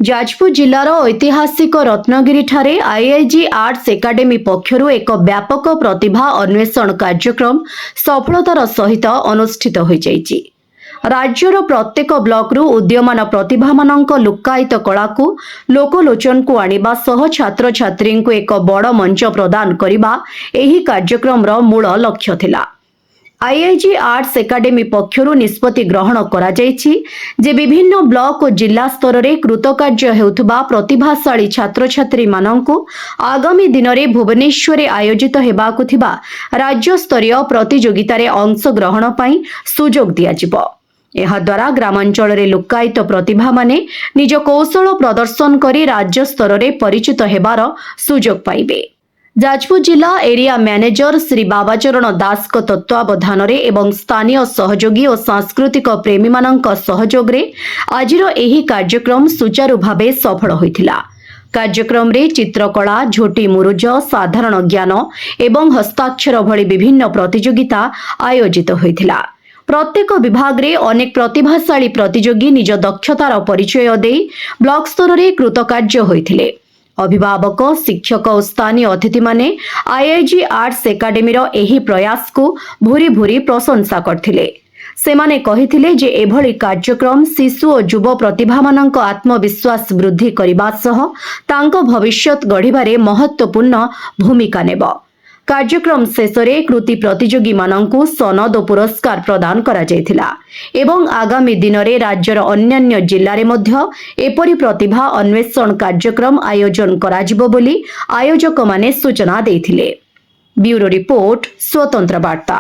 जाजपुर जिलार ऐतिहासिक रत्नगिरी ठारे IIG arts academy पक्षरु एक व्यापक प्रतिभा अन्वेषण कार्यक्रम सफलतार सहित अनुष्ठित हो जाइछि। राज्यर प्रत्येक ब्लॉकरू उद्यमान प्रतिभा मानक लुक्कायित कला को लोकलोचन को आनिबा सह छात्र छात्री को एक बड़ मंच प्रदान करिबा एही कार्यक्रम मूल लक्ष्य थिला। आईआईजी आर्ट्स एकाडेमी पक्षरु निष्पत्ति ग्रहण करा जाइछि जे विभिन्न ब्लॉक और जिला स्तर रे कृतकार्य हेउथबा प्रतिभाशाली छात्र छात्री माननकु आगामी दिन रे भुवनेश्वर रे आयोजित हेबाकु थिबा राज्य स्तरीय प्रतियोगिता रे अंश ग्रहण पई सुजोग दिया जिवो। एहा द्वारा ग्रामांचल रे लुक्कायित प्रतिभा माने निज कौशल प्रदर्शन करी राज्य स्तर रे परिचित हेबार सुजोग पाइबे। जाजपुर जिला एरिया मैनेजर श्री बाबाचरण दास को तत्वावधान एवं स्थानीय सहयोगी और सांस्कृतिक प्रेमी मानक सहयोग रे आजिर एही कार्यक्रम सुचारू भावे सफल होइथिला। कार्यक्रम रे चित्रकला, झोटी मुरुज, साधारण ज्ञान एवं हस्ताक्षर भली विभिन्न प्रतियोगिता आयोजित होइथिला। प्रत्येक विभाग रे अनेक प्रतिभाशाली प्रतियोगी निज दक्षतार परिचय दे ब्लॉक स्तर रे कृतकार्य होइथिले। अभिभावक, शिक्षक और स्थानीय अतिथि माने आईआईजी आर्ट्स एकाडेमीर एही प्रयास को भूरी भूरी प्रशंसा करथिले। सेमाने कहिथिले जे एभली कार्यक्रम शिशु और युव प्रतिभा मानक आत्मविश्वास वृद्धि करिबा सह तांको भविष्यत गढ़िबारे महत्वपूर्ण भूमिका नेब। कार्यक्रम शेष में कृति प्रतियोगी माननकु सनद और पुरस्कार प्रदान करा जायथिला एवं आगामी दिन में राज्यर अन्यान्य जिल्ला रे मध्य एपरि प्रतिभा अन्वेषण कार्यक्रम आयोजन कराजिबो बोली आयोजक माने सूचना देथिले। ब्यूरो रिपोर्ट, स्वतंत्र वार्ता।